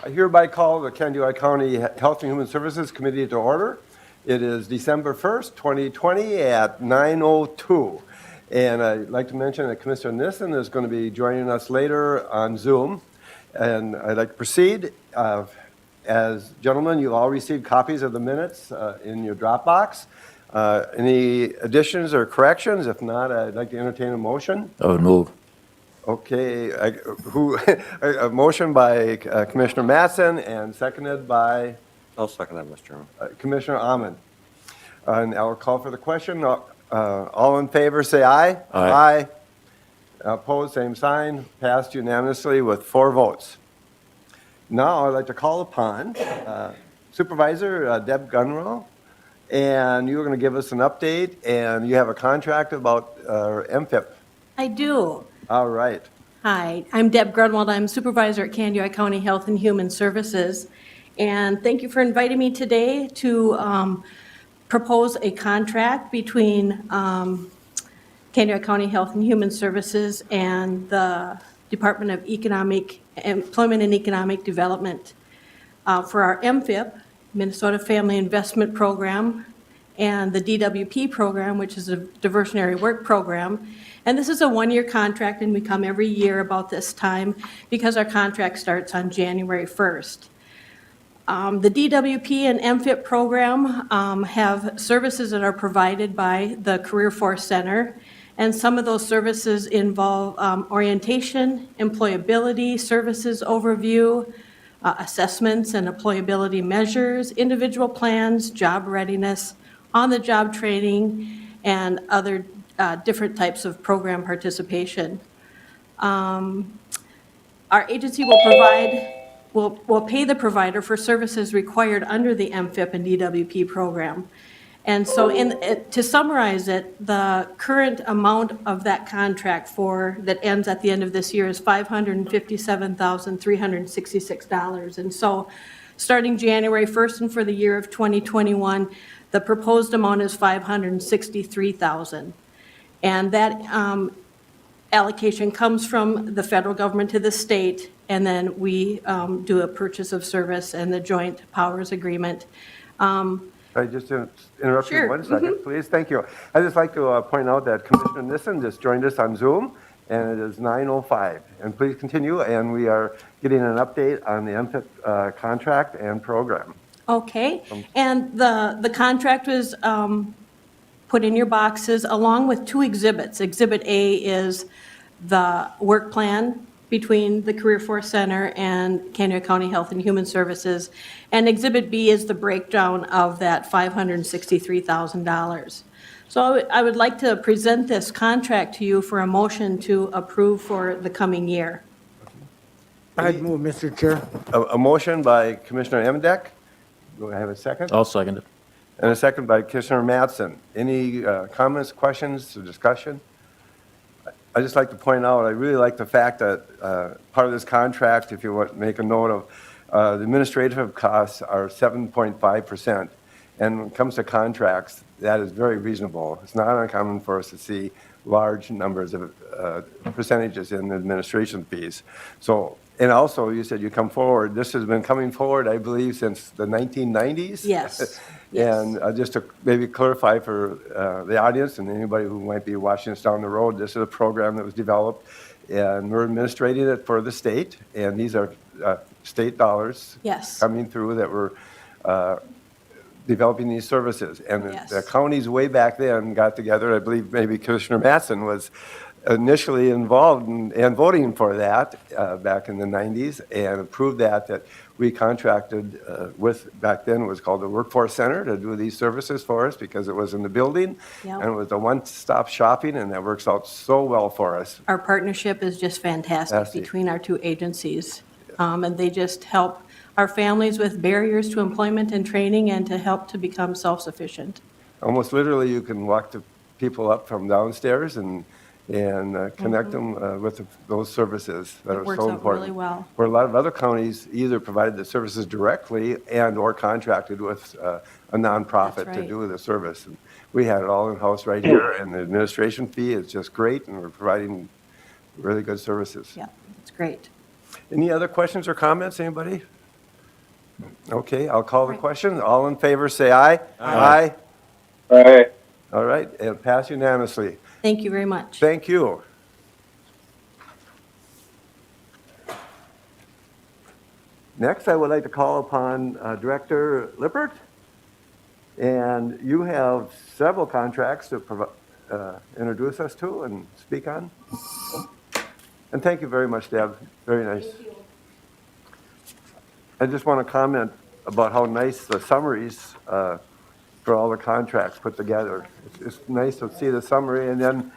I hereby call the Candido County Health and Human Services Committee to order. It is December 1st, 2020 at 9:02. And I'd like to mention that Commissioner Nissen is going to be joining us later on Zoom. And I'd like to proceed. As gentlemen, you all received copies of the minutes in your Dropbox. Any additions or corrections? If not, I'd like to entertain a motion. I would move. Okay, a motion by Commissioner Mattson and seconded by I'll second that, Mr. Chairman. Commissioner Amon. And I'll call for the question. All in favor, say aye. Aye. Opposed, same sign. Passed unanimously with 4 votes. Now I'd like to call upon Supervisor Deb Gunrow, and you're going to give us an update, and you have a contract about MFIP. I do. All right. Hi, I'm Deb Grunwald. I'm supervisor at Candido County Health and Human Services. And thank you for inviting me today to propose a contract between Candido County Health and Human Services and the Department of Employment and Economic Development for our MFIP, Minnesota Family Investment Program, and the DWP program, which is a diversionary work program. And this is a 1-year contract, and we come every year about this time because our contract starts on January 1st. The DWP and MFIP program have services that are provided by the Career Force Center, and some of those services involve orientation, employability, services overview, assessments and employability measures, individual plans, job readiness, on-the-job training, and other different types of program participation. Our agency will pay the provider for services required under the MFIP and DWP program. And so to summarize it, the current amount of that contract that ends at the end of this year is $557,366. And so starting January 1st and for the year of 2021, the proposed amount is $563,000. And that allocation comes from the federal government to the state, and then we do a purchase of service and the joint powers agreement. I just interrupt Sure. you 1 second, please? Thank you. I'd just like to point out that Commissioner Nissen just joined us on Zoom, and it is 9:05. And please continue, and we are getting an update on the MFIP contract and program. Okay, and the contract was put in your boxes along with 2 exhibits. Exhibit A is the work plan between the Career Force Center and Candido County Health and Human Services, and Exhibit B is the breakdown of that $563,000. So I would like to present this contract to you for a motion to approve for the coming year. I'd move, Mr. Chair. A motion by Commissioner Emdek. Do I have a second? I'll second it. And a second by Commissioner Mattson. Any comments, questions, or discussion? I'd just like to point out, I really like the fact that part of this contract, if you want to make a note of, the administrative costs are 7.5%. And when it comes to contracts, that is very reasonable. It's not uncommon for us to see large numbers of percentages in administration fees. So, and also, you said you come forward. This has been coming forward, I believe, since the 1990s. Yes. And just to maybe clarify for the audience and anybody who might be watching us down the road, this is a program that was developed, and we're administrating it for the state. And these are state dollars Yes. coming through that we're developing these services. And Yes. the counties way back then got together. I believe maybe Commissioner Mattson was initially involved in voting for that back in the 90s and approved that we contracted with, back then it was called the Workforce Center, to do these services for us because it was in the building. Yep. And it was a one-stop shopping, and that works out so well for us. Our partnership is just fantastic Fantastic. between our 2 agencies. And they just help our families with barriers to employment and training and to help to become self-sufficient. Almost literally, you can walk the people up from downstairs and connect them with those services that are works so out important. really well. Where a lot of other counties either provided the services directly and or contracted with a nonprofit That's to right. do the service. And we had it all in-house right here, and the administration fee is just great, and we're providing really good services. Yeah, it's great. Any other questions or comments, anybody? Okay, I'll call the question. All in favor, say aye. Aye. Aye. All right, and pass unanimously. Thank you very much. Thank you. Next, I would like to call upon Director Lippert. And you have several contracts to introduce us to and speak on. And thank you very much, Deb. Very nice. I just want to comment about how nice the summaries for all the contracts put together. It's nice to see the summary, and then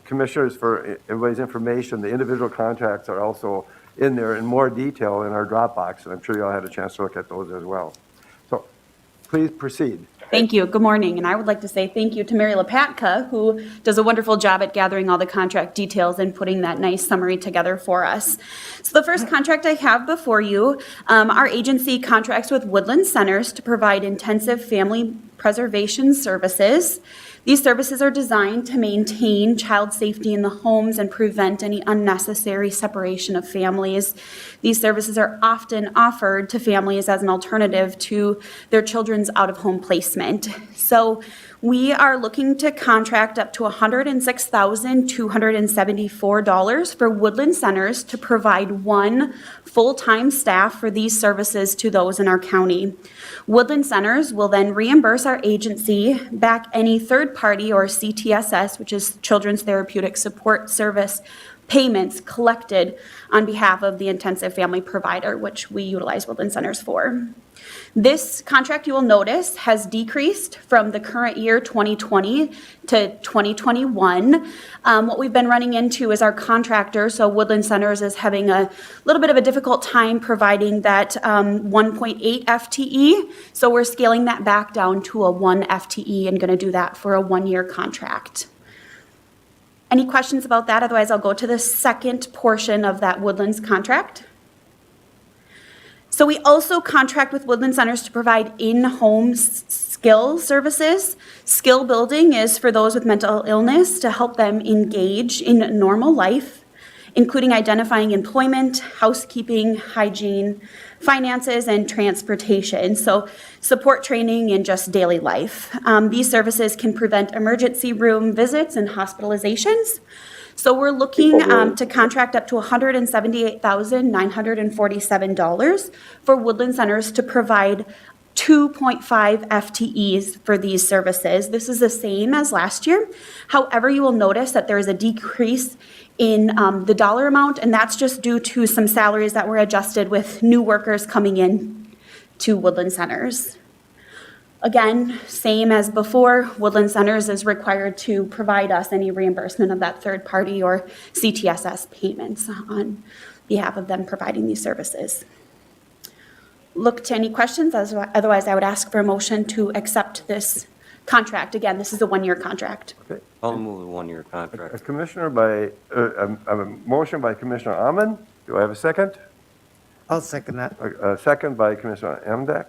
commissioners, for everybody's information, the individual contracts are also in there in more detail in our Dropbox, and I'm sure you all had a chance to look at those as well. So please proceed. Thank you. Good morning. And I would like to say thank you to Mary Lepatka, who does a wonderful job at gathering all the contract details and putting that nice summary together for us. So the first contract I have before you, our agency contracts with Woodland Centers to provide intensive family preservation services. These services are designed to maintain child safety in the homes and prevent any unnecessary separation of families. These services are often offered to families as an alternative to their children's out-of-home placement. So we are looking to contract up to $106,274 for Woodland Centers to provide one full-time staff for these services to those in our county. Woodland Centers will then reimburse our agency back any third party or CTSS, which is Children's Therapeutic Support Service, payments collected on behalf of the intensive family provider, which we utilize Woodland Centers for. This contract, you will notice, has decreased from the current year 2020 to 2021. What we've been running into is our contractor, so Woodland Centers, is having a little bit of a difficult time providing that 1.8 FTE. So we're scaling that back down to a 1 FTE and going to do that for a 1-year contract. Any questions about that? Otherwise, I'll go to the second portion of that Woodlands contract. So we also contract with Woodland Centers to provide in-home skill services. Skill building is for those with mental illness to help them engage in normal life, including identifying employment, housekeeping, hygiene, finances, and transportation. So support training in just daily life. These services can prevent emergency room visits and hospitalizations. So we're looking to contract up to $178,947 for Woodland Centers to provide 2.5 FTEs for these services. This is the same as last year. However, you will notice that there is a decrease in the dollar amount, and that's just due to some salaries that were adjusted with new workers coming in to Woodland Centers. Again, same as before, Woodland Centers is required to provide us any reimbursement of that third party or CTSS payments on behalf of them providing these services. Look to any questions, otherwise I would ask for a motion to accept this contract. Again, this is a 1-year contract. Okay. I'll move the 1-year contract. A motion by Commissioner Amon. Do I have a second? I'll second that. A second by Commissioner Amdak.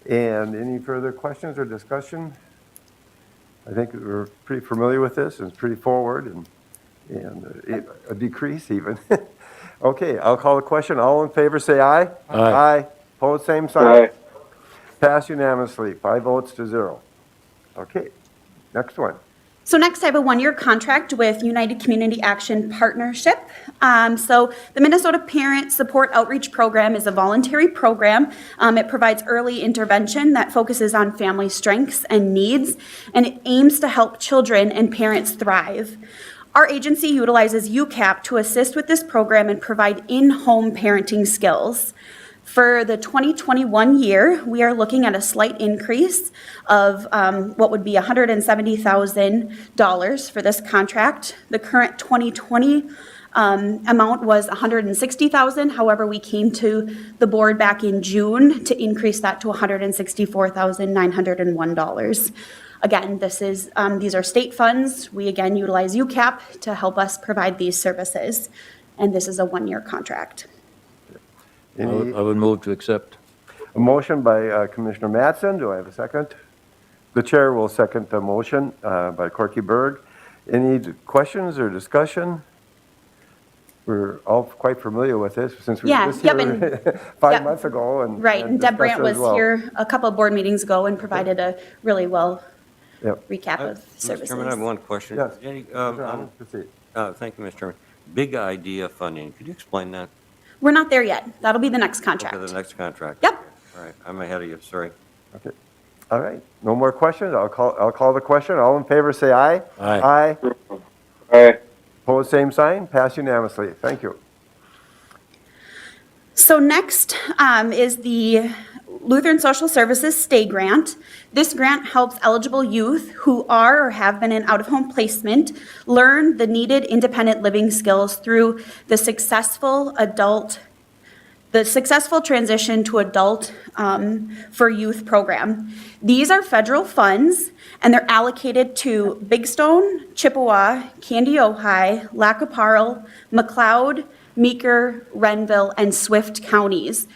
And any further questions or discussion? I think we're pretty familiar with this, and it's pretty forward, and a decrease even. Okay, I'll call the question. All in favor, say aye. Aye. Opposed, same sign. Aye. Pass unanimously, 5 votes to 0. Okay, next one. So next, I have a 1-year contract with United Community Action Partnership. So the Minnesota Parent Support Outreach Program is a voluntary program. It provides early intervention that focuses on family strengths and needs, and it aims to help children and parents thrive. Our agency utilizes UCAP to assist with this program and provide in-home parenting skills. For the 2021 year, we are looking at a slight increase of what would be $170,000 for this contract. The current 2020 amount was $160,000. However, we came to the board back in June to increase that to $164,901. Again, these are state funds. We again utilize UCAP to help us provide these services, and this is a 1-year contract. I would move to accept. A motion by Commissioner Mattson. Do I have a second? The chair will second the motion by Corky Berg. Any questions or discussion? we're all quite familiar with this since we Yeah, were just yep, here 5 yep. months ago and. Right, and Deb discussed Brandt it as was well. here a couple of board meetings ago and provided a really well Yep. recap of Mr. services. Chairman, I have one question. Yes. Jenny, Mr. Allen, proceed. thank you, Mr. Chairman. Big idea funding, could you explain that? We're not there yet. That'll be the next contract. Okay, the next contract. Yep. All right, I'm ahead of you, sorry. Okay. All right. No more questions? I'll call the question. All in favor, say aye. Aye. Aye. Aye. Opposed, same sign. Pass unanimously. Thank you. So next is the Lutheran Social Services Stay Grant. This grant helps eligible youth who are or have been in out-of-home placement learn the needed independent living skills through the successful transition to adult for youth program. These are federal funds, and they're allocated to Big Stone, Chippewa, Candy Ojai, Lac-Qui-Parle, McLeod, Meeker, Renville, and Swift counties.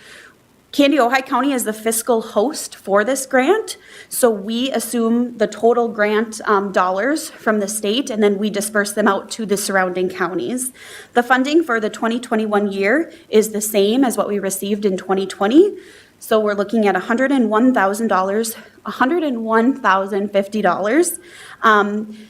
Candy Ojai County is the fiscal host for this grant, so we assume the total grant dollars from the state, and then we disperse them out to the surrounding counties. The funding for the 2021 year is the same as what we received in 2020, so we're looking at $101,050.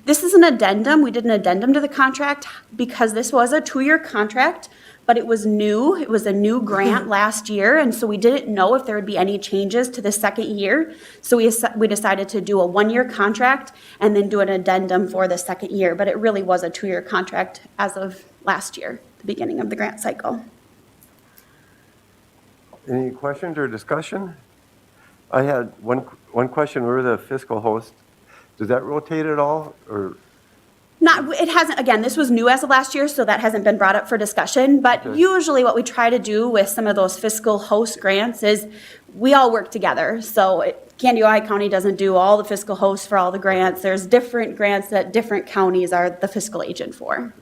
This is an addendum. We did an addendum to the contract because this was a 2-year contract, but it was new. It was a new grant last year, and so we didn't know if there would be any changes to the second year. So we decided to do a 1-year contract and then do an addendum for the second year, but it really was a 2-year contract as of last year, the beginning of the grant cycle. Any questions or discussion? I had one question. We're the fiscal host. Does that rotate at all, or? It hasn't, again, this was new as of last year, so that hasn't been brought up for discussion. But Okay. usually what we try to do with some of those fiscal host grants is we all work together. So Candy Ojai County doesn't do all the fiscal hosts for all the grants. There's different grants that different counties are the fiscal agent for.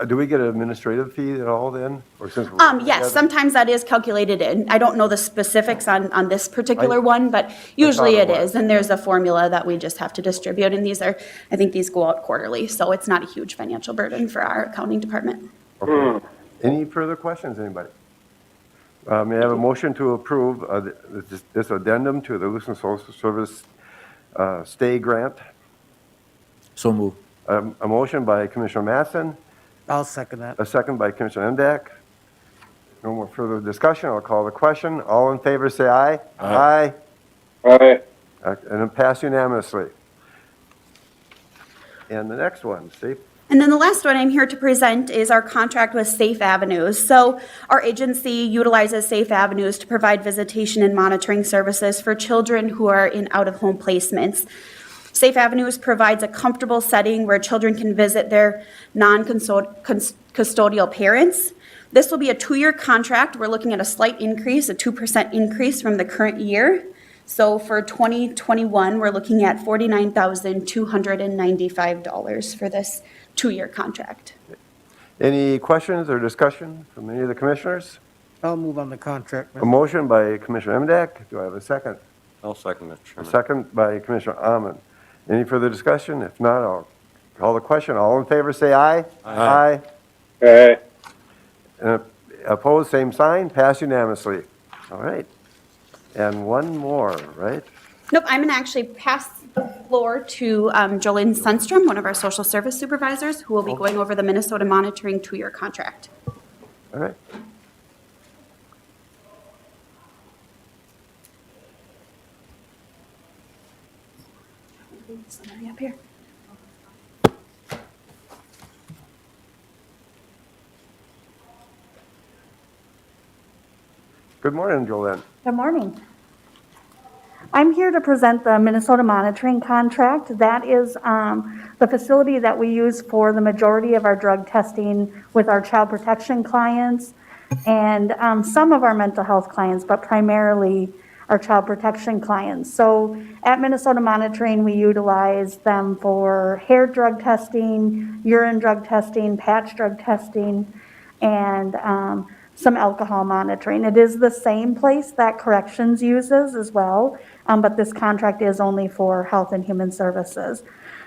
Do we get an administrative fee at all then? Or since we're Yes, together? sometimes that is calculated in. I don't know the specifics on this particular I- one, but usually it it was. is. And there's a formula that we just have to distribute. And these are, I think these go out quarterly, so it's not a huge financial burden for our accounting department. Okay. Any further questions, anybody? May I have a motion to approve this addendum to the Lutheran Social Service Stay Grant? So move. A motion by Commissioner Mattson, I'll second that. a second by Commissioner Emdak. No more further discussion. I'll call the question. All in favor, say aye. Aye. Aye. And it passed unanimously. And the next one, safe. And then the last one I'm here to present is our contract with Safe Avenues. So our agency utilizes Safe Avenues to provide visitation and monitoring services for children who are in out-of-home placements. Safe Avenues provides a comfortable setting where children can visit their non-custodial parents. This will be a 2-year contract. We're looking at a slight increase, a 2% increase from the current year. So for 2021, we're looking at $49,295 for this 2-year contract. Any questions or discussion from any of the commissioners? I'll move on the contract. A motion by Commissioner Emdak. Do I have a second? I'll second, Mr. A Chairman. second by Commissioner Amon. Any further discussion? If not, I'll call the question. All in favor, say aye. Aye. Aye. And opposed, same sign. Pass unanimously. All right. And one more, right? Nope, I'm going to actually pass the floor to Jolene Sundstrom, one of our social service supervisors, who will be going over the Minnesota Monitoring 2-year contract. All right. Somebody up here. Good morning, Jolene. Good morning. I'm here to present the Minnesota monitoring contract. That is the facility that we use for the majority of our drug testing with our child protection clients and some of our mental health clients, but primarily our child protection clients. So at Minnesota Monitoring, we utilize them for hair drug testing, urine drug testing, patch drug testing, and some alcohol monitoring. It is the same place that corrections uses as well, but this contract is only for Health and Human Services.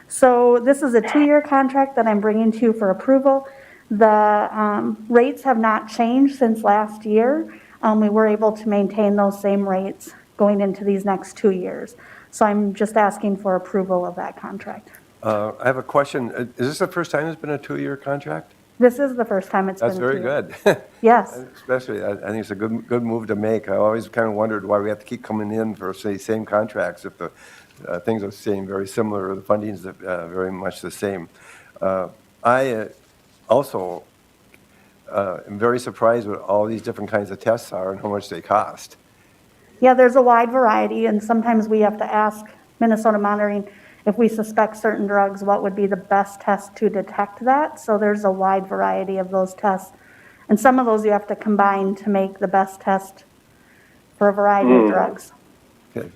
So this is a 2-year contract that I'm bringing to you for approval. The rates have not changed since last year. We were able to maintain those same rates going into these next 2 years. So I'm just asking for approval of that contract. I have a question. Is this the first time it's been a 2-year contract? This is the first time it's been That's a very 2 year. good. Yes, Especially, I think it's a good move to make. I always kind of wondered why we have to keep coming in for, say, same contracts if the things are the same, very similar, or the funding's very much the same. I also am very surprised what all these different kinds of tests are and how much they cost. yeah, there's a wide variety, and sometimes we have to ask Minnesota Monitoring if we suspect certain drugs, what would be the best test to detect that? So there's a wide variety of those tests. And some of those you have to combine to make the best test for a variety of drugs. Okay.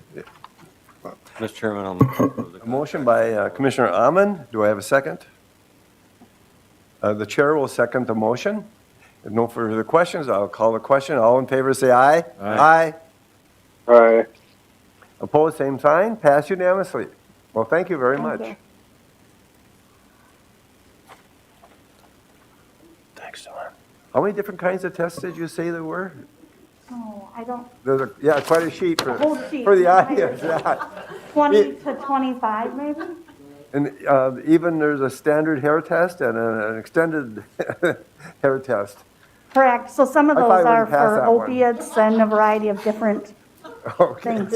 Mr. Chairman, I'll move the A motion by Commissioner Amon. Do I have a second? The chair will second the motion. If no further questions, I'll call the question. All in favor, say aye. Aye. Aye. Opposed, same sign. Passed unanimously. Well, thank you very Thank much. you. Thanks, Don. How many different kinds of tests did you say there were? Oh, I don't, There's yeah, quite a sheet for, whole sheet. for the audience, yeah. 20 to 25 maybe? And even there's a standard hair test and an extended hair test. Correct, so some of I those probably are wouldn't pass for that one. opiates and a variety of different Okay, things.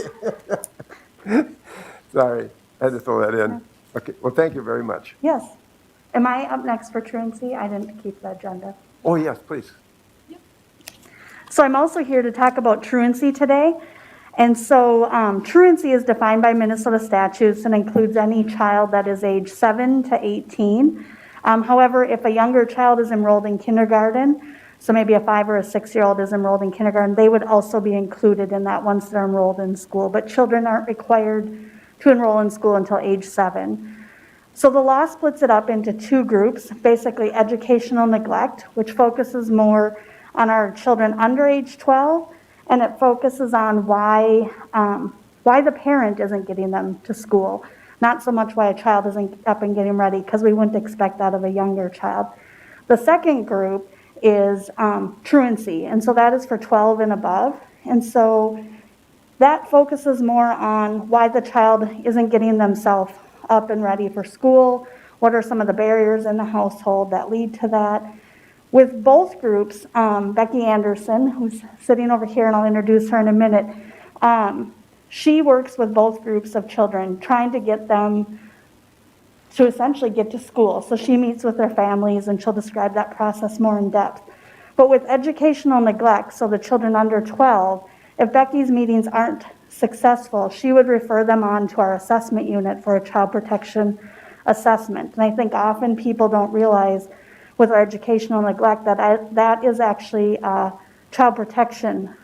sorry, I had to throw that in. Okay, well, thank you very much. Yes. Am I up next for truancy? I didn't keep the agenda. Oh, yes, please. So I'm also here to talk about truancy today. And so truancy is defined by Minnesota statutes and includes any child that is age 7 to 18. However, if a younger child is enrolled in kindergarten, so maybe a 5 or a 6-year-old is enrolled in kindergarten, they would also be included in that once they're enrolled in school. But children aren't required to enroll in school until age 7. So the law splits it up into 2 groups, basically educational neglect, which focuses more on our children under age 12, and it focuses on why the parent isn't getting them to school, not so much why a child isn't up and getting ready, because we wouldn't expect that of a younger child. The second group is truancy, and so that is for 12 and above, and so that focuses more on why the child isn't getting themselves up and ready for school, what are some of the barriers in the household that lead to that. With both groups, Becky Anderson, who's sitting over here, and I'll introduce her in a minute, she works with both groups of children, trying to get them to essentially get to school. So she meets with their families, and she'll describe that process more in depth. But with educational neglect, so the children under 12, if Becky's meetings aren't successful, she would refer them on to our assessment unit for a child protection assessment. And I think often people don't realize with our educational neglect that that is actually a child protection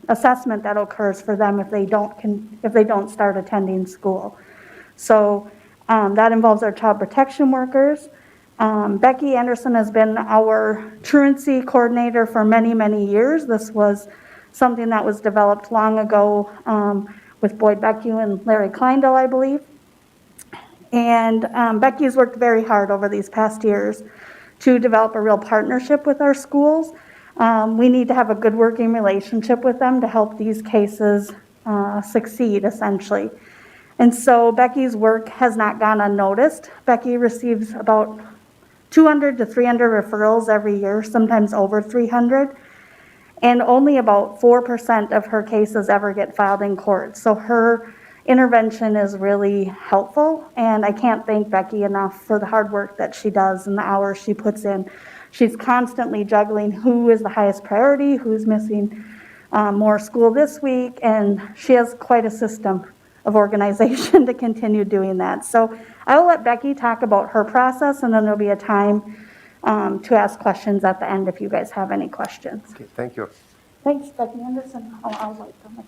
assessment that occurs for them if they don't start attending school. So that involves our child protection workers. Becky Anderson has been our truancy coordinator for many, many years. This was something that was developed long ago with Boyd Beckwith and Larry Kleindel, I believe. And Becky's worked very hard over these past years to develop a real partnership with our schools. We need to have a good working relationship with them to help these cases succeed, essentially. And so Becky's work has not gone unnoticed. Becky receives about 200 to 300 referrals every year, sometimes over 300. And only about 4% of her cases ever get filed in court. So her intervention is really helpful, and I can't thank Becky enough for the hard work that she does and the hours she puts in. She's constantly juggling who is the highest priority, who's missing more school this week, and she has quite a system of organization to continue doing that. So I will let Becky talk about her process, and then there'll be a time to ask questions at the end if you guys have any questions. Okay, thank you. Thanks, Becky Anderson. I'll wait them.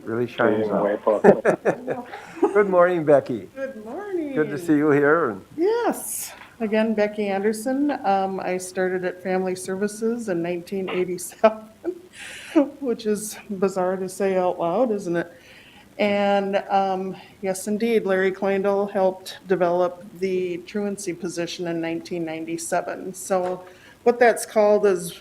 Really shines Staying away up. from- Good morning, Becky. Good morning. Good to see you here. And Yes. Again, Becky Anderson. I started at Family Services in 1987, which is bizarre to say out loud, isn't it? And yes, indeed, Larry Kleindl helped develop the truancy position in 1997. So what that's called is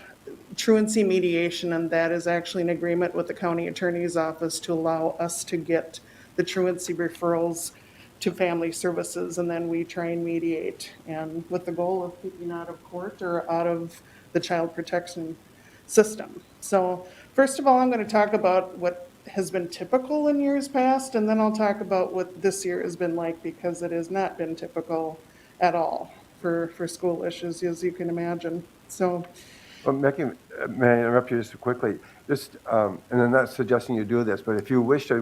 truancy mediation, and that is actually an agreement with the county attorney's office to allow us to get the truancy referrals to family services, and then we try and mediate, and with the goal of keeping out of court or out of the child protection system. So first of all, I'm going to talk about what has been typical in years past, and then I'll talk about what this year has been like, because it has not been typical at all for school issues, as you can imagine. So Well, Becky, may I interrupt you just quickly? Just, and I'm not suggesting you do this, but if you wish to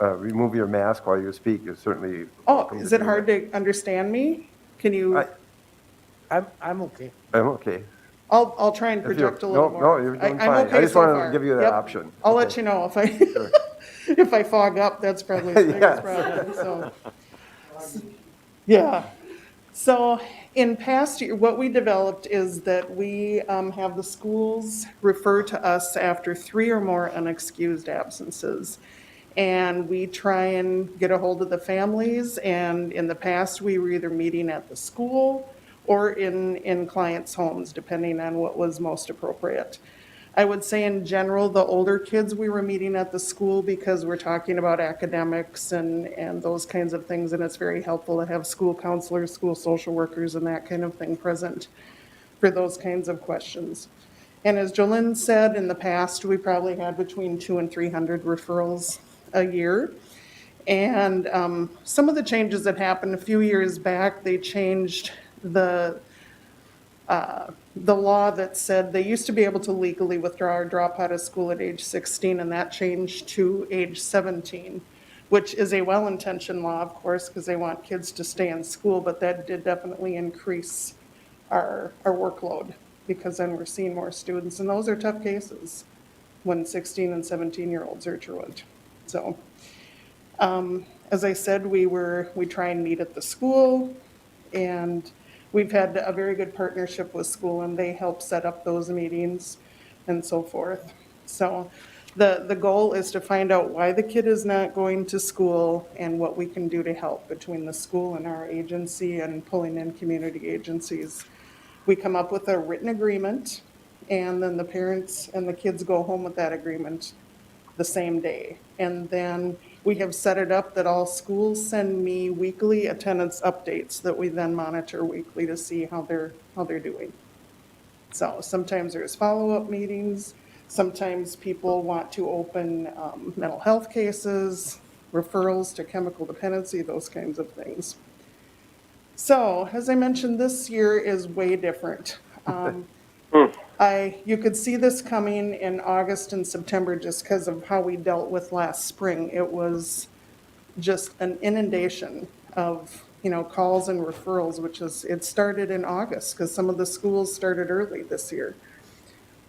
remove your mask while you speak, you're certainly oh, welcome is to it do hard that. to understand me? Can you, I'm okay. I'm okay. I'll try and If you- project a little no, more. you're doing I'm fine. okay I just so wanted to far. give you that Yep. option. I'll Okay. let you know if I, Sure. if I fog up, that's probably the biggest Yes. problem, so. Yeah. So in past year, what we developed is that we have the schools refer to us after 3 or more unexcused absences. And we try and get a hold of the families, and in the past, we were either meeting at the school or in clients' homes, depending on what was most appropriate. I would say in general, the older kids, we were meeting at the school because we're talking about academics and those kinds of things, and it's very helpful to have school counselors, school social workers, and that kind of thing present for those kinds of questions. And as Jolynn said, in the past, we probably had between 200 and 300 referrals a year. And some of the changes that happened a few years back, they changed the law that said they used to be able to legally withdraw or drop out of school at age 16, and that changed to age 17, which is a well-intentioned law, of course, because they want kids to stay in school, but that did definitely increase our workload, because then we're seeing more students, and those are tough cases when 16 and 17-year-olds are truant. So, as I said, we try and meet at the school, and we've had a very good partnership with school, and they help set up those meetings and so forth. So the goal is to find out why the kid is not going to school and what we can do to help between the school and our agency and pulling in community agencies. We come up with a written agreement, and then the parents and the kids go home with that agreement the same day. And then we have set it up that all schools send me weekly attendance updates that we then monitor weekly to see how they're doing. So sometimes there's follow-up meetings, sometimes people want to open mental health cases, referrals to chemical dependency, those kinds of things. So, as I mentioned, this year is way different. You could see this coming in August and September just because of how we dealt with last spring. It was just an inundation of, calls and referrals, it started in August because some of the schools started early this year.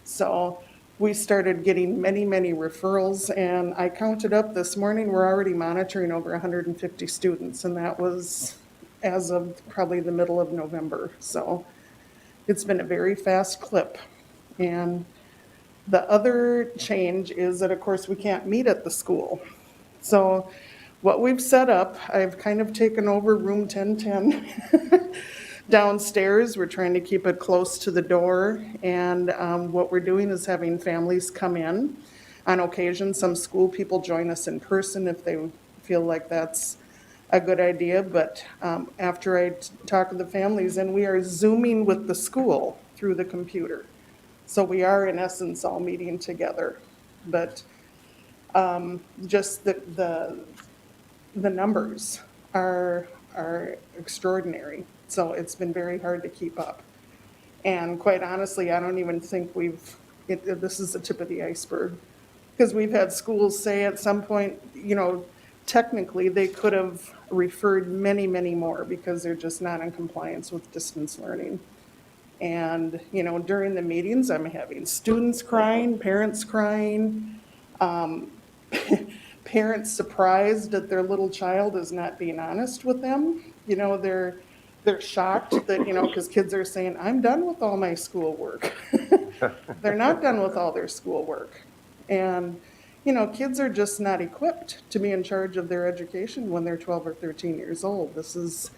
So we started getting many, many referrals, and I counted up this morning, we're already monitoring over 150 students, and that was as of probably the middle of November. So it's been a very fast clip. And the other change is that, of course, we can't meet at the school. So what we've set up, I've kind of taken over room 1010 downstairs. We're trying to keep it close to the door. And what we're doing is having families come in. On occasion, some school people join us in person if they feel like that's a good idea. But after I talk to the families, and we are Zooming with the school through the computer. So we are, in essence, all meeting together. But just the numbers are extraordinary. So it's been very hard to keep up. And quite honestly, I don't even think this is the tip of the iceberg. Because we've had schools say at some point, technically they could have referred many, many more because they're just not in compliance with distance learning. And, during the meetings, I'm having students crying, parents crying, parents surprised that their little child is not being honest with them. they're shocked that, because kids are saying, I'm done with all my schoolwork. They're not done with all their schoolwork. And, kids are just not equipped to be in charge of their education when they're 12 or 13 years old. This is,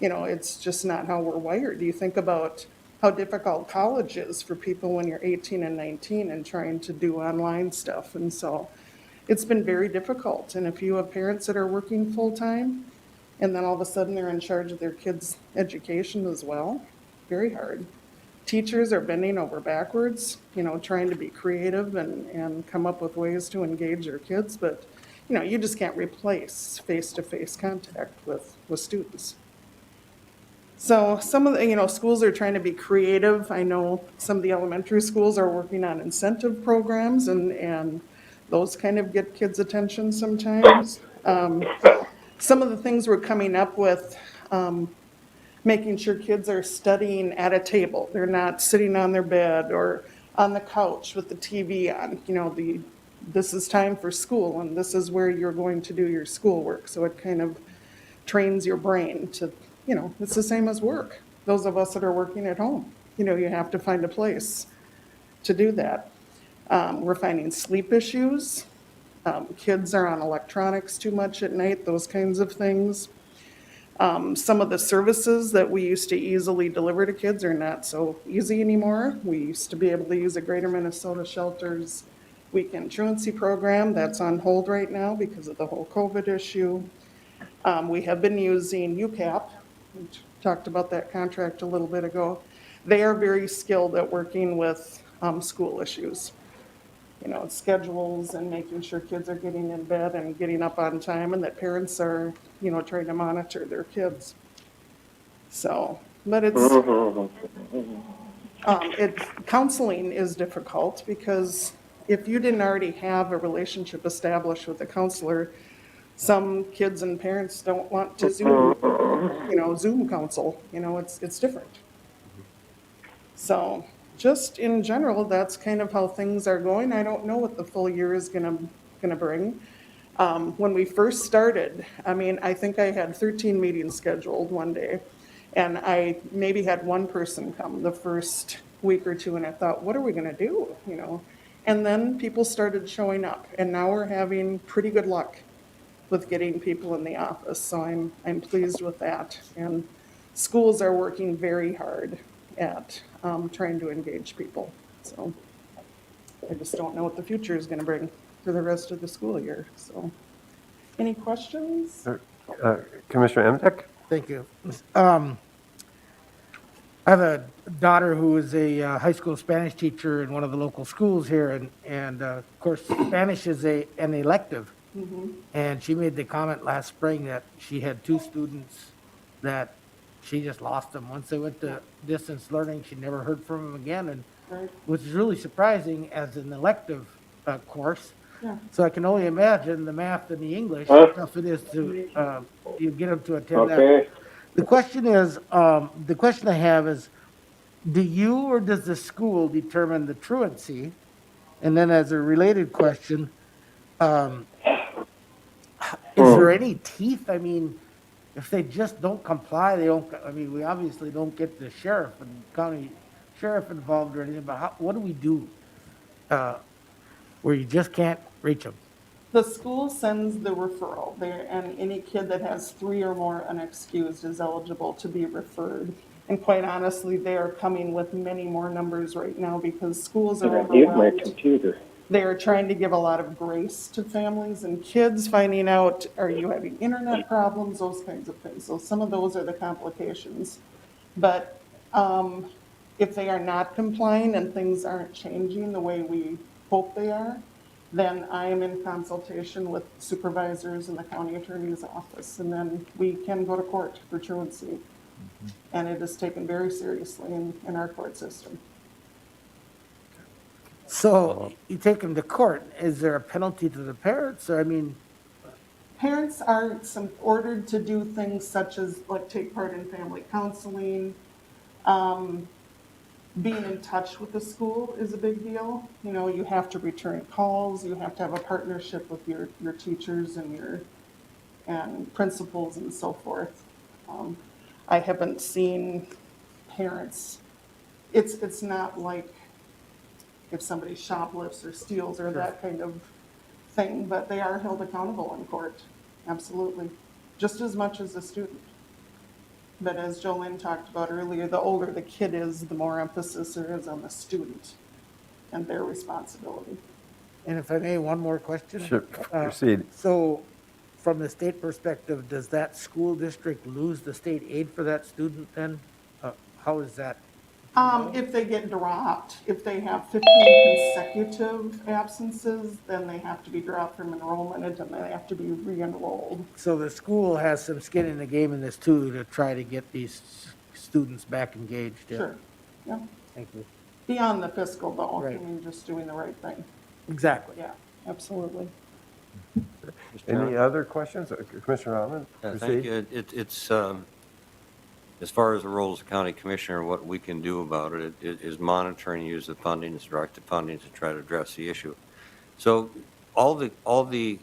it's just not how we're wired. You think about how difficult college is for people when you're 18 and 19 and trying to do online stuff. And so it's been very difficult. And if you have parents that are working full-time, and then all of a sudden they're in charge of their kids' education as well, very hard. Teachers are bending over backwards, trying to be creative and come up with ways to engage their kids, but, you just can't replace face-to-face contact with students. So some of the, schools are trying to be creative. I know some of the elementary schools are working on incentive programs and those kind of get kids' attention sometimes. Some of the things we're coming up with, making sure kids are studying at a table. They're not sitting on their bed or on the couch with the TV on. This is time for school and this is where you're going to do your schoolwork. So it kind of trains your brain to, it's the same as work. Those of us that are working at home, you have to find a place to do that. We're finding sleep issues. Kids are on electronics too much at night, those kinds of things. Some of the services that we used to easily deliver to kids are not so easy anymore. We used to be able to use a Greater Minnesota Shelters Weekend Truancy Program. That's on hold right now because of the whole COVID issue. We have been using UCAP. We talked about that contract a little bit ago. They are very skilled at working with school issues. Schedules and making sure kids are getting in bed and getting up on time and that parents are, trying to monitor their kids. So, but counseling is difficult because if you didn't already have a relationship established with a counselor, some kids and parents don't want to Zoom counsel, it's different. So, just in general, that's kind of how things are going. I don't know what the full year is gonna bring. When we first started, I think I had 13 meetings scheduled one day, and I maybe had one person come the first week or two, and I thought, what are we gonna do, And then people started showing up, and now we're having pretty good luck with getting people in the office, so I'm pleased with that. And schools are working very hard at trying to engage people. So I just don't know what the future is going to bring for the rest of the school year. So any questions? Commissioner Emdek? Thank you. I have a daughter who is a high school Spanish teacher in one of the local schools here, and of course, Spanish is an elective. And she made the comment last spring that she had 2 students that she just lost them. Once they went to distance learning, she never heard from them again, and Right. which is really surprising as an elective course. Yeah. So I can only imagine the math and the English, how tough it is to you get them to attend that. Okay. The question I have is, do you or does the school determine the truancy? And then as a related question, is there any teeth? If they just don't comply, we obviously don't get the sheriff and county sheriff involved or anything, but what do we do where you just can't reach them? The school sends the referral there, and any kid that has 3 or more unexcused is eligible to be referred. And quite honestly, they are coming with many more numbers right now because schools are I need my overwhelmed. computer. They're trying to give a lot of grace to families and kids, finding out, are you having internet problems, those kinds of things. So some of those are the complications. But if they are not complying and things aren't changing the way we hope they are, then I am in consultation with supervisors in the county attorney's office, and then we can go to court for truancy. And it is taken very seriously in our court system. So you take them to court, is there a penalty to the parents, or Parents are ordered to do things such as like take part in family counseling. Being in touch with the school is a big deal. You have to return calls, you have to have a partnership with your teachers and principals and so forth. I haven't seen parents, it's not like if somebody shoplifts or steals or that kind of thing, but they are held accountable in court, absolutely, just as much as a student. But as Jolene talked about earlier, the older the kid is, the more emphasis there is on the student and their responsibility. And if I may, one more question? Sure, proceed. So, from the state perspective, does that school district lose the state aid for that student then? How is that? If they get dropped, if they have 15 consecutive absences, then they have to be dropped from enrollment and then they have to be re-enrolled. So the school has some skin in the game in this too, to try to get these students back engaged? Yeah. Sure, yeah. Thank you. Beyond the fiscal though, I Right. mean, just doing the right thing. Exactly. Yeah, absolutely. Any other questions? Commissioner Allen? Yeah, proceed. thank you. It's, as far as the role as a county commissioner, what we can do about it is monitor and use the funding, direct the funding to try to address the issue. So all the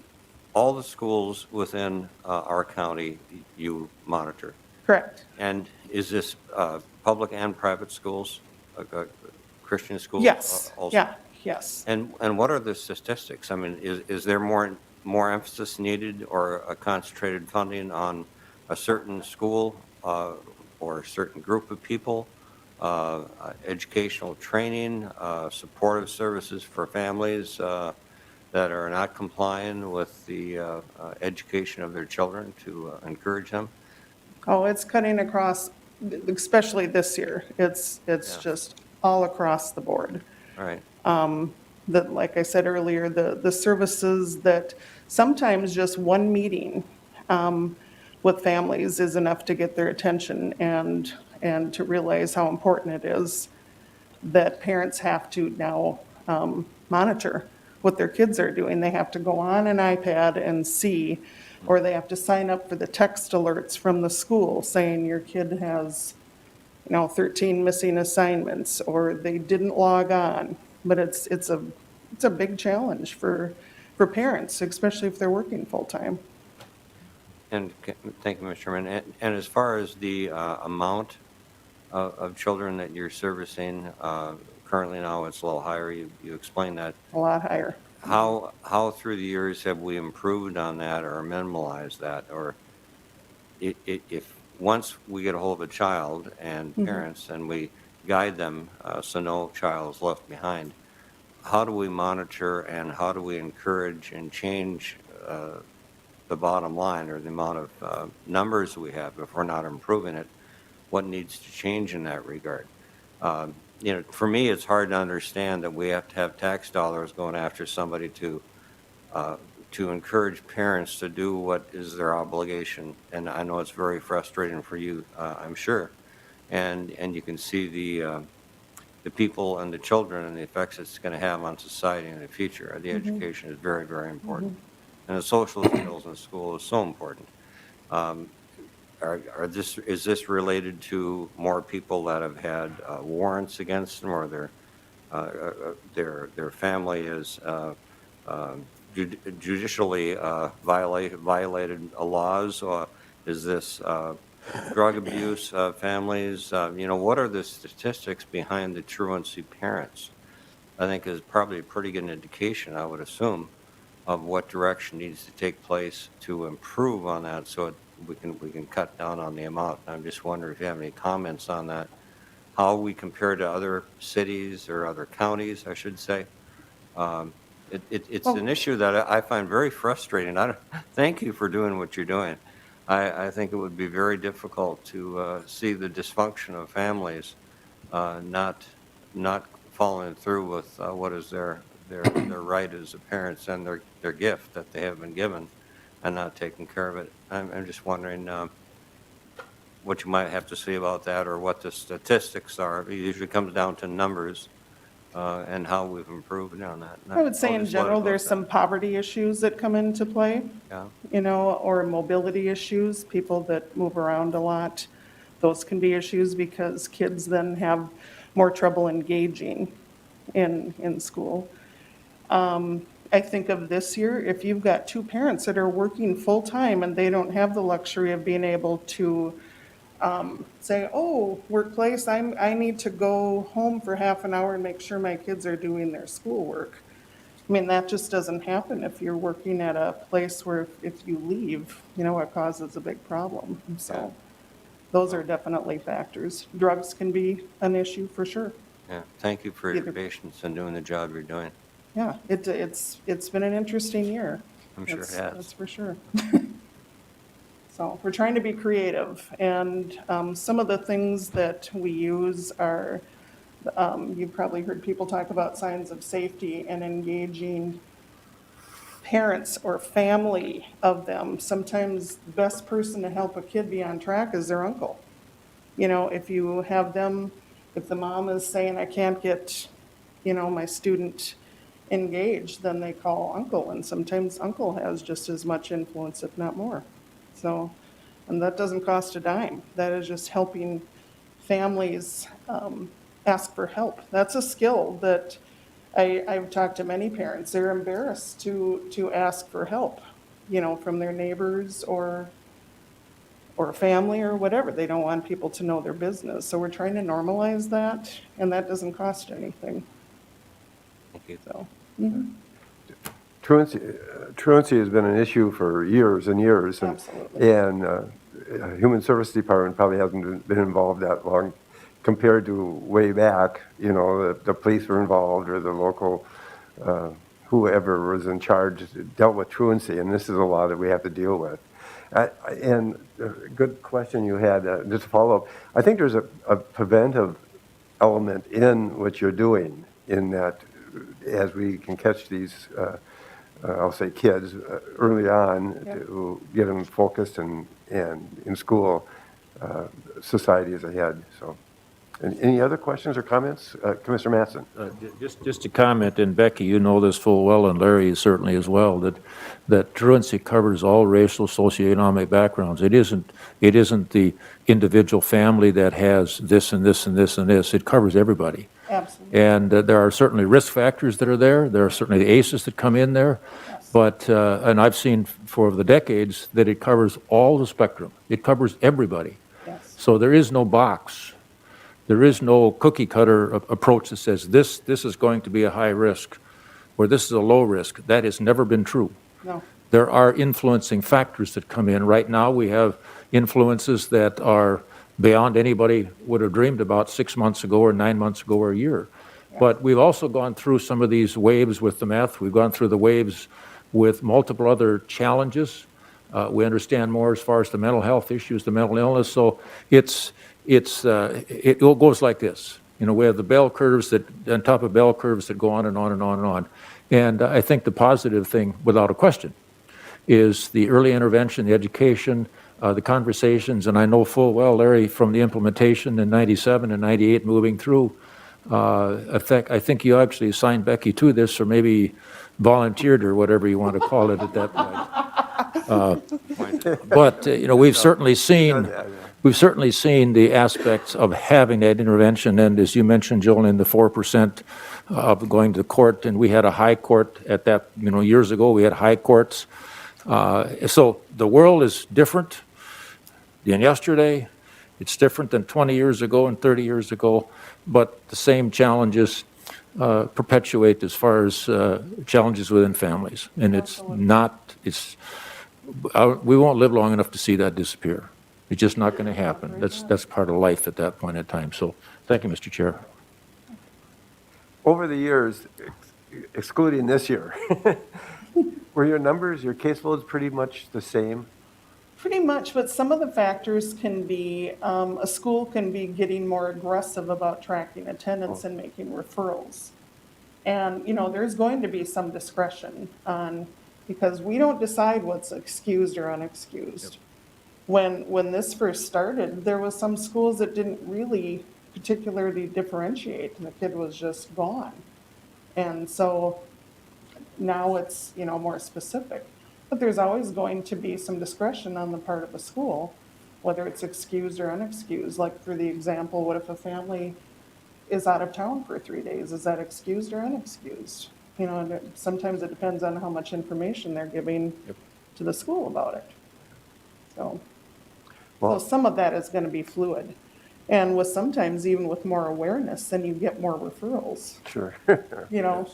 schools within our county you monitor. Correct. And is this public and private schools, Christian schools? Yes, also? yeah, yes. And what are the statistics? I mean, is there more emphasis needed or a concentrated funding on a certain school or a certain group of people? Educational training, supportive services for families that are not complying with the education of their children to encourage them? Oh, it's cutting across, especially this year. It's Yeah. just all across the board. All right. That, like I said earlier, the services that sometimes just one meeting with families is enough to get their attention and to realize how important it is that parents have to now monitor what their kids are doing. They have to go on an iPad and see, or they have to sign up for the text alerts from the school saying your kid has, 13 missing assignments, or they didn't log on. But it's a big challenge for parents, especially if they're working full-time. And thank you, Mr. Chairman. And as far as the amount of children that you're servicing, currently now it's a little higher. You explained that. A lot higher. How through the years have we improved on that or minimalized that? Or if once we get a hold of a child and parents and we guide them so no child is left behind, how do we monitor and how do we encourage and change the bottom line or the amount of numbers we have if we're not improving it? What needs to change in that regard? For me, it's hard to understand that we have to have tax dollars going after somebody to encourage parents to do what is their obligation. And I know it's very frustrating for you, I'm sure. And you can see the people and the children and the effects it's going to have on society in the future. The education is very, very important. And the social skills in school is so important. Is this related to more people that have had warrants against them, or their family is judicially violated laws? Or is this drug abuse families? What are the statistics behind the truancy parents? I think is probably a pretty good indication, I would assume, of what direction needs to take place to improve on that, so we can cut down on the amount. I'm just wondering if you have any comments on that, how we compare to other cities or other counties, I should say. It's an issue that I find very frustrating. Thank you for doing what you're doing. I think it would be very difficult to see the dysfunction of families not following through with what is their right as parents and their gift that they have been given, and not taking care of it. I'm just wondering what you might have to say about that, or what the statistics are. It usually comes down to numbers and how we've improved on that. I would say I'll in just let it general, go there's at some poverty issues that come into play. Yeah. Or mobility issues, people that move around a lot. Those can be issues because kids then have more trouble engaging in school. I think of this year, if you've got two parents that are working full-time and they don't have the luxury of being able to say, oh, workplace, I need to go home for half an hour and make sure my kids are doing their schoolwork. I mean, that just doesn't happen if you're working at a place where if you leave, it causes a big problem. So those are definitely factors. Drugs can be an issue for sure. Yeah, thank you for your Either- patience and doing the job you're doing. Yeah, it's been an interesting year. I'm sure it That's has. for sure. So we're trying to be creative, and some of the things that we use are, you've probably heard people talk about signs of safety and engaging parents or family of them. Sometimes the best person to help a kid be on track is their uncle. If you have them, if the mom is saying, I can't get, my student engaged, then they call uncle, and sometimes uncle has just as much influence, if not more. So, and that doesn't cost a dime. That is just helping families ask for help. That's a skill that I've talked to many parents. They're embarrassed to ask for help, from their neighbors or family or whatever. They don't want people to know their business. So we're trying to normalize that, and that doesn't cost anything. Thank you. So, Truancy has been an issue for years and years. Absolutely. And Human Service Department probably hasn't been involved that long compared to way back. The police were involved, or the local, whoever was in charge dealt with truancy, and this is a law that we have to deal with. And good question you had, just to follow up. I think there's a preventive element in what you're doing, in that as we can catch these, I'll say kids early on, to get them focused and in school, society is ahead. So, and any other questions or comments? Commissioner Matson? Just a comment, and Becky, you know this full well, and Larry certainly as well, that truancy covers all racial, socioeconomic backgrounds. It isn't the individual family that has this and this and this and this. It covers everybody. absolutely. And there are certainly risk factors that are there. There are certainly the ACEs that come in there. But, and I've seen for the decades that it covers all the spectrum. It covers everybody. Yes. So there is no box. There is no cookie cutter approach that says this is going to be a high risk or this is a low risk. That has never been true. No. There are influencing factors that come in. Right now, we have influences that are beyond anybody would have dreamed about 6 months ago or 9 months ago or a year. But we've also gone through some of these waves with the meth. We've gone through the waves with multiple other challenges. We understand more as far as the mental health issues, the mental illness. So it all goes like this. We have the bell curves that, on top of bell curves that go on and on and on and on. And I think the positive thing, without a question, is the early intervention, the education, the conversations, and I know full well, Larry, from the implementation in 97 and 98 moving through, I think you actually assigned Becky to this, or maybe volunteered, or whatever you want to call it at that point. But we've certainly seen the aspects of having that intervention, and as you mentioned, Joel, in the 4% of going to court, and we had a high court at that, years ago, we had high courts. So the world is different than yesterday. It's different than 20 years ago and 30 years ago, but the same challenges perpetuate as far as challenges within families. And we won't live long enough to see that disappear. It's just not going to happen. That's part of life at that point in time. So thank you, Mr. Chair. Over the years, excluding this year, were your numbers, your caseloads pretty much the same? Pretty much, but some of the factors can be, a school can be getting more aggressive about tracking attendance and making referrals. And, there's going to be some discretion on, because we don't decide what's excused or unexcused. When this first started, there was some schools that didn't really particularly differentiate, and the kid was just gone. And so now it's, more specific. But there's always going to be some discretion on the part of the school, whether it's excused or unexcused. Like for the example, what if a family is out of town for 3 days? Is that excused or unexcused? And sometimes it depends on how much information they're giving to the school about it. So. So some of that is going to be fluid. And with sometimes even with more awareness, then you get more referrals, Sure. you know?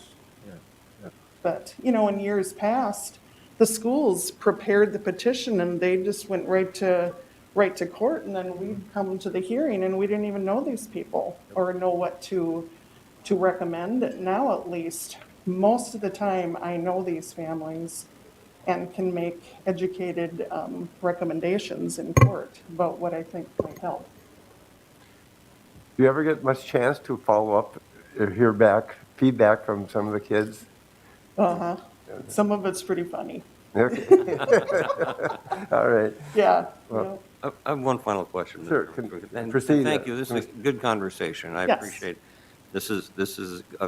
But, you know, in years past, the schools prepared the petition and they just went right to court, and then we'd come to the hearing and we didn't even know these people or know what to recommend. Now, at least, most of the time, I know these families and can make educated recommendations in court about what I think might help. Do you ever get much chance to follow up or hear back, feedback from some of the kids? Uh-huh. Some of it's pretty funny. Okay. All right. Yeah. Well, I have one final question. Sure, Mr. And proceed. Thank you. This is a good conversation. I Yes. appreciate,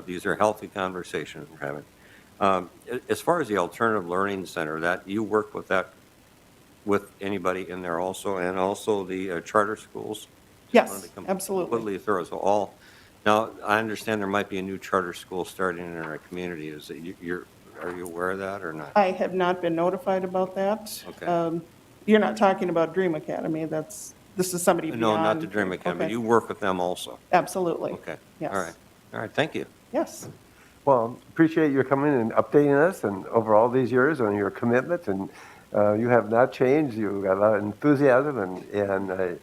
these are healthy conversations we're having. As far as the Alternative Learning Center, that you work with that, with anybody in there also, and also the charter schools? Yes, Just wanted to come absolutely. Completely thorough, so all. Now, I understand there might be a new charter school starting in our community. Is it, are you aware of that or not? I have not been notified about that. Okay. You're not talking about Dream Academy, this is somebody beyond. No, not the Dream Academy. Okay. You work with them also? Absolutely. Okay. Yes. All right. All right, thank you. Yes. Well, appreciate your coming and updating us and over all these years on your commitment, and you have not changed. You've got a lot of enthusiasm, and it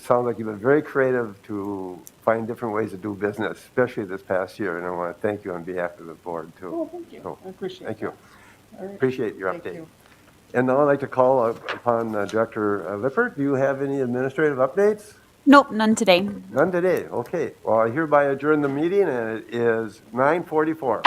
sounds like you've been very creative to find different ways to do business, especially this past year, and I want to thank you on behalf of the board, too. Oh, thank you. So, I appreciate Thank you. that. All right. Appreciate your Thank update. you. And now I'd like to call upon Director Lippert. Do you have any administrative updates? Nope, none today. None today. Okay. Well, I hereby adjourn the meeting, and it is 9:44.